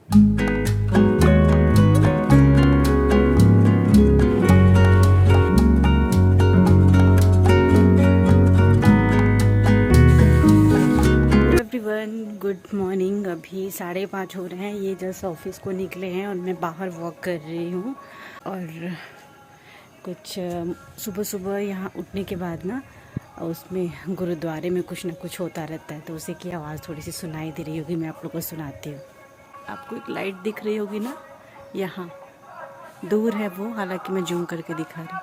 Good morning. अभी 5:30 हो रहे हैं। ये जस्ट ऑफिस को निकले हैं और मैं बाहर वॉक कर रही हूँ। और कुछ सुबह सुबह यहाँ उठने के बाद ना, उसमें गुरुद्वारे में कुछ ना कुछ होता रहता है, तो उसी की आवाज़ थोड़ी सी सुनाई दे रही होगी। मैं आप लोग को सुनाती हूँ। आपको एक लाइट दिख रही होगी ना, यहाँ दूर है वो, हालांकि मैं जूम करके दिखा रही हूँ।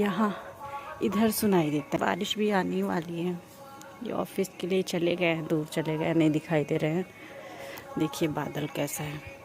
यहाँ इधर सुनाई देता है। बारिश भी आने वाली है। ये ऑफिस के लिए चले गए हैं, दूर चले गए, नहीं दिखाई दे रहे हैं। देखिए बादल कैसा है।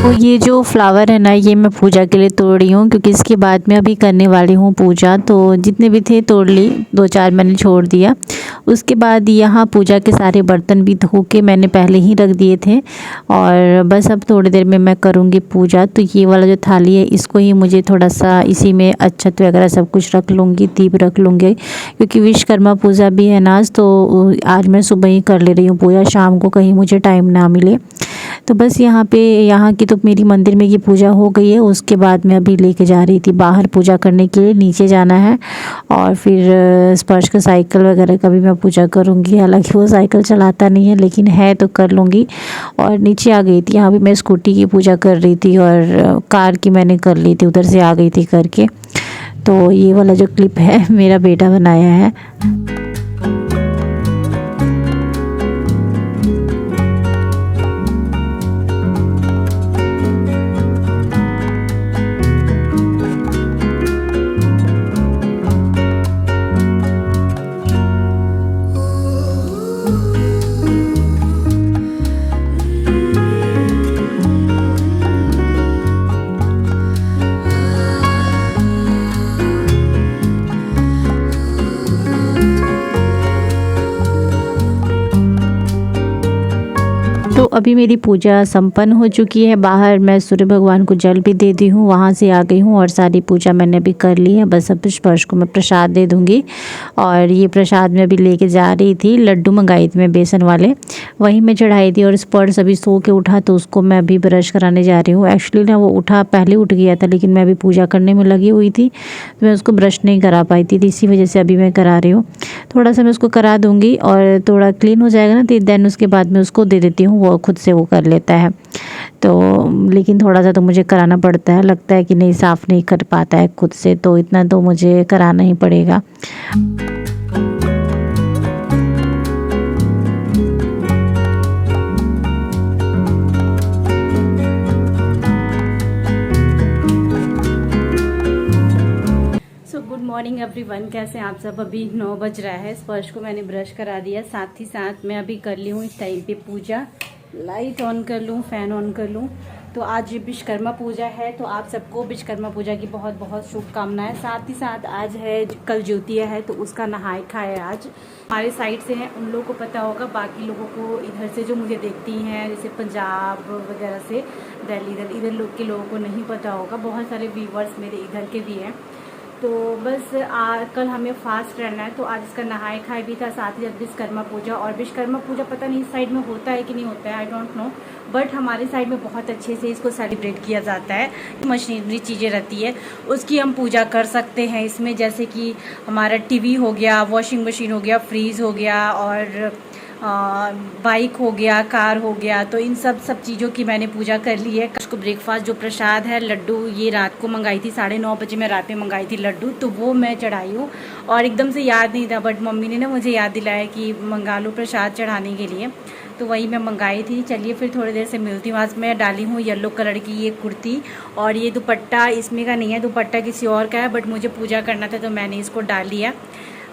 तो ये जो फ्लावर है ना, ये मैं पूजा के लिए तोड़ रही हूँ, क्योंकि इसके बाद में अभी करने वाली हूँ पूजा। तो जितने भी थे तोड़ ली, 2-4 मैंने छोड़ दिया। उसके बाद यहाँ पूजा के सारे बर्तन भी धो के मैंने पहले ही रख दिए थे, और बस अब थोड़ी देर में मैं करूँगी पूजा। तो ये वाला जो थाली है, इसको ही मुझे थोड़ा सा इसी में अक्षत वगैरह सब कुछ रख लूँगी, दीप रख लूँगी, क्योंकि विश्वकर्मा पूजा भी है ना आज। तो आज मैं सुबह ही कर ले रही हूँ पूजा, शाम को कहीं मुझे टाइम ना मिले। तो बस यहाँ पे, यहाँ की तो मेरी मंदिर में ये पूजा हो गई है। उसके बाद मैं अभी लेके जा रही थी बाहर पूजा करने के लिए। नीचे जाना है और फिर स्पर्श का साइकिल वगैरह का भी मैं पूजा करूँगी। हालांकि वो साइकिल चलाता नहीं है, लेकिन है तो कर लूँगी। और नीचे आ गई थी, यहाँ भी मैं स्कूटी की पूजा कर रही थी, और कार की मैंने कर ली थी, उधर से आ गई थी करके। तो ये वाला जो क्लिप है मेरा बेटा बनाया है। तो अभी मेरी पूजा संपन्न हो चुकी है। बाहर मैं सूर्य भगवान को जल भी दे दी हूँ, वहाँ से आ गई हूँ और सारी पूजा मैंने अभी कर ली है। बस अब स्पर्श को मैं प्रसाद दे दूँगी। और ये प्रसाद मैं अभी लेके जा रही थी, लड्डू मंगाई थी मैं बेसन वाले, वहीं मैं चढ़ाई थी। और स्पर्श अभी सो के उठा, तो उसको मैं अभी ब्रश कराने जा रही हूँ। एक्चुअली ना वो उठा, पहले उठ गया था, लेकिन मैं अभी पूजा करने में लगी हुई थी, तो मैं उसको ब्रश नहीं करा पाई थी, इसी वजह से अभी मैं करा रही हूँ। थोड़ा सा मैं उसको करा दूँगी और थोड़ा क्लीन हो जाएगा ना, तो देन उसके बाद मैं उसको दे देती हूँ, वो खुद से वो कर लेता है। तो लेकिन थोड़ा सा तो मुझे कराना पड़ता है, लगता है कि नहीं साफ़ नहीं कर पाता है खुद से, तो इतना तो मुझे कराना ही पड़ेगा। गुड मॉर्निंग एवरीवन, कैसे हैं आप सब। अभी 9 बज रहा है। स्पर्श को मैंने ब्रश करा दिया, साथ ही साथ मैं अभी कर ली हूँ इस टाइम पे पूजा। लाइट ऑन कर लूँ, फ़ैन ऑन कर लूँ। तो आज विश्वकर्मा पूजा है, तो आप सबको विश्वकर्मा पूजा की बहुत बहुत शुभकामनाएं। साथ ही साथ आज है, कल ज्योतिया है, तो उसका नहाय खाए आज। हमारे साइड से हैं उन लोगों को पता होगा, बाकी लोगों को इधर से जो मुझे देखती हैं, जैसे पंजाब वगैरह से, दिल्ली, इधर लोग के लोगों को नहीं पता होगा। बहुत सारे व्यूवर्स मेरे इधर के भी हैं। तो बस कल हमें फास्ट रहना है, तो आज इसका नहाय खाए भी था, साथ ही विश्वकर्मा पूजा। और विश्वकर्मा पूजा पता नहीं इस साइड में होता है कि नहीं होता है, आई डोंट नो, बट हमारे साइड में बहुत अच्छे से इसको सेलिब्रेट किया जाता है। मशीनरी चीज़ें रहती है, उसकी हम पूजा कर सकते हैं इसमें, जैसे कि हमारा टीवी हो गया, वॉशिंग मशीन हो गया, फ्रीज़ हो गया, और बाइक हो गया, कार हो गया। तो इन सब चीज़ों की मैंने पूजा कर ली है। उसको ब्रेकफास्ट जो प्रसाद है लड्डू, ये रात को मंगाई थी, 9:30 बजे मैं रात में मंगाई थी लड्डू, तो वो मैं चढ़ाई हूँ। और एकदम से याद नहीं था, बट मम्मी ने ना मुझे याद दिलाया कि मंगा लो प्रसाद चढ़ाने के लिए। तो वही मैं मंगाई थी। चलिए फिर थोड़ी देर से मिलती हूँ। आज मैं डाली हूँ येलो कलर की ये कुर्ती, और ये दुपट्टा इसमें का नहीं है, दुपट्टा किसी और का है, बट मुझे पूजा करना था तो मैंने इसको डाल लिया।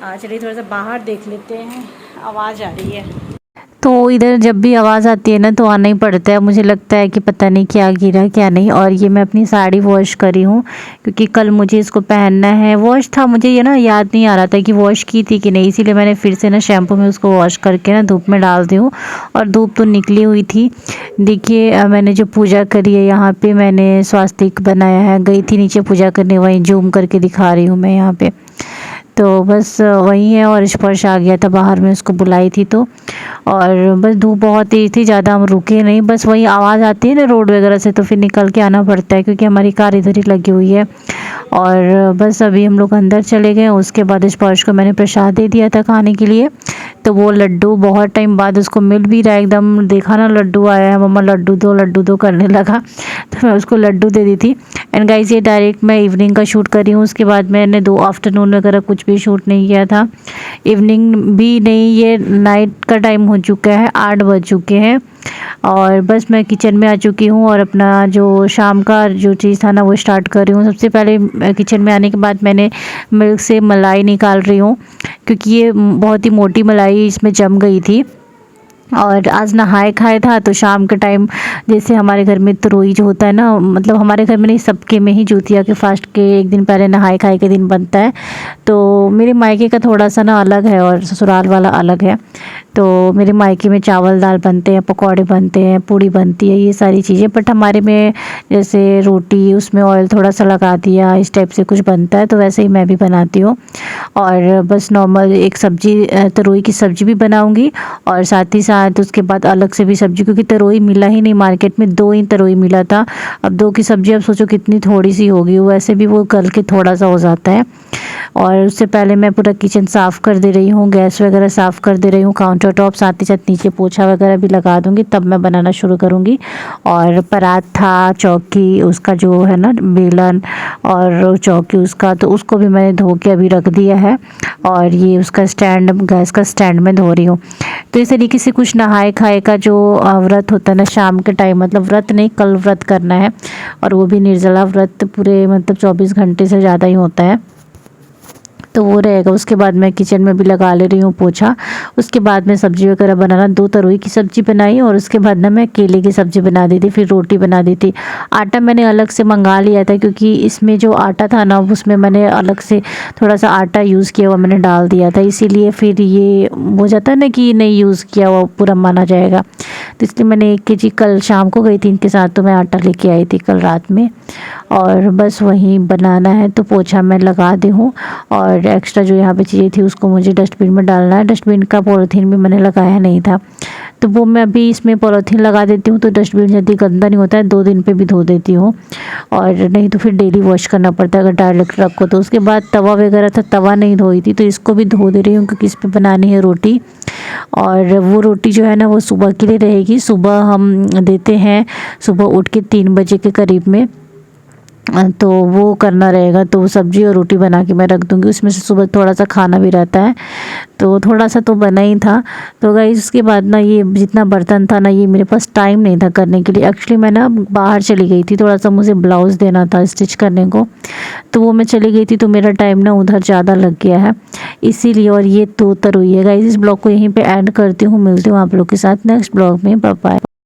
चलिए थोड़ा सा बाहर देख लेते हैं, आवाज़ आ रही है। तो इधर जब भी आवाज़ आती है ना तो आना ही पड़ता है। मुझे लगता है कि पता नहीं क्या गिरा क्या नहीं। और ये मैं अपनी साड़ी वॉश करी हूँ क्योंकि कल मुझे इसको पहनना है। वॉश था, मुझे ये ना याद नहीं आ रहा था कि वॉश की थी कि नहीं, इसीलिए मैंने फिर से ना शैम्पू में उसको वॉश करके ना धूप में डाल दी हूँ। और धूप तो निकली हुई थी। देखिए मैंने जो पूजा करी है यहाँ पे, मैंने स्वास्तिक बनाया है। गई थी नीचे पूजा करने, वहीं जूम करके दिखा रही हूँ मैं यहाँ पे। तो बस वही है। और स्पर्श आ गया था बाहर, में उसको बुलाई थी तो। और बस धूप बहुत तेज़ थी, ज़्यादा हम रुके नहीं। बस वही आवाज़ आती है ना रोड वगैरह से, तो फिर निकल के आना पड़ता है क्योंकि हमारी कार इधर ही लगी हुई है। और बस अभी हम लोग अंदर चले गए। उसके बाद स्पर्श को मैंने प्रसाद दे दिया था खाने के लिए। तो वो लड्डू बहुत टाइम बाद उसको मिल भी रहा है। एकदम देखा ना लड्डू आया है, मम्मा लड्डू दो करने लगा। तो मैं उसको लड्डू दे दी थी। एंड गाइस ये डायरेक्ट मैं इवनिंग का शूट कर रही हूँ। उसके बाद मैंने 2 आफ्टरनून वगैरह कुछ भी शूट नहीं किया था। इवनिंग भी नहीं, ये नाइट का टाइम हो चुका है, 8 बज चुके हैं। और बस मैं किचन में आ चुकी हूँ और अपना जो शाम का जो चीज़ था ना वो स्टार्ट कर रही हूँ। सबसे पहले किचन में आने के बाद मैंने मिल्क से मलाई निकाल रही हूँ क्योंकि ये बहुत ही मोटी मलाई इसमें जम गई थी। और आज नहाए खाए था तो शाम के टाइम जैसे हमारे घर में तरोई जो होता है ना, मतलब हमारे घर में नहीं, सबके में ही ज्योतिया के फास्ट के एक दिन पहले नहाए खाए के दिन बनता है। तो मेरे मायके का थोड़ा सा ना अलग है और ससुराल वाला अलग है। तो मेरे मायके में चावल दाल बनते हैं, पकौड़े बनते हैं, पूड़ी बनती है, ये सारी चीज़ें। बट हमारे में जैसे रोटी, उसमें ऑयल थोड़ा सा लगा दिया, इस टाइप से कुछ बनता है। तो वैसे ही मैं भी बनाती हूँ। और बस नॉर्मल एक सब्जी, तरोई की सब्ज़ी भी बनाऊँगी और साथ ही साथ उसके बाद अलग से भी सब्जी, क्योंकि तरोई मिला ही नहीं मार्केट में, 2 ही तरोई मिला था। अब 2 की सब्ज़ी अब सोचो कितनी थोड़ी सी होगी, वैसे भी वो गल के थोड़ा सा हो जाता है। और उससे पहले मैं पूरा किचन साफ़ कर दे रही हूँ, गैस वगैरह साफ़ कर दे रही हूँ, काउंटर टॉप, साथ ही साथ नीचे पोछा वगैरह भी लगा दूँगी, तब मैं बनाना शुरू करूँगी। और पराठा, चौकी, उसका जो है ना बेलन और चौकी उसका, तो उसको भी मैंने धो के अभी रख दिया है। और ये उसका स्टैंड, गैस का स्टैंड में धो रही हूँ। तो इस तरीके से कुछ नहाए खाए का जो व्रत होता है ना शाम के टाइम, मतलब व्रत नहीं, कल व्रत करना है और वो भी निर्जला व्रत, पूरे मतलब 24 घंटे से ज़्यादा ही होता है, तो वो रहेगा। उसके बाद मैं किचन में भी लगा ले रही हूँ पोछा। उसके बाद मैं सब्ज़ी वगैरह बनाना, 2 तरोई की सब्ज़ी बनाई और उसके बाद ना मैं केले की सब्ज़ी बना दी थी, फिर रोटी बना दी थी। आटा मैंने अलग से मंगा लिया था क्योंकि इसमें जो आटा था ना उसमें मैंने अलग से थोड़ा सा आटा यूज़ किया हुआ मैंने डाल दिया था, इसीलिए फिर ये हो जाता है ना कि नहीं यूज़ किया हुआ पूरा माना जाएगा। तो इसलिए मैंने 1 kg कल शाम को गई थी इनके साथ, तो मैं आटा लेके आई थी कल रात में। और बस वही बनाना है, तो पोछा मैं लगा दी हूँ। और एक्स्ट्रा जो यहाँ पे चीज़ें थी उसको मुझे डस्टबिन में डालना है। डस्टबिन का पॉलीथीन भी मैंने लगाया नहीं था, तो वो मैं अभी इसमें पॉलीथीन लगा देती हूँ तो डस्टबिन जल्दी गंदा नहीं होता है। 2 दिन पे भी धो देती हूँ, और नहीं तो फिर डेली वॉश करना पड़ता है अगर डायरेक्ट रखो तो। उसके बाद तवा वगैरह था, तवा नहीं धोई थी, तो इसको भी धो दे रही हूँ क्योंकि इस पर बनानी है रोटी। और वो रोटी जो है ना वो सुबह के लिए रहेगी। सुबह हम देते हैं, सुबह उठ के 3 बजे के करीब में, तो वो करना रहेगा। तो सब्ज़ी और रोटी बना के मैं रख दूँगी, उसमें से सुबह थोड़ा सा खाना भी रहता है, तो थोड़ा सा तो बना ही था। तो गाइस उसके बाद ना ये जितना बर्तन था ना, ये मेरे पास टाइम नहीं था करने के लिए। एक्चुअली मैं ना बाहर चली गई थी, थोड़ा सा मुझे ब्लाउज़ देना था स्टिच करने को, तो वो मैं चली गई थी, तो मेरा टाइम ना उधर ज़्यादा लग गया है इसीलिए। और ये 2 तरोई है गाइस। इस ब्लॉग को यहीं पर एंड करती हूँ, मिलती हूँ आप लोग के साथ नेक्स्ट ब्लॉग में। Bye bye.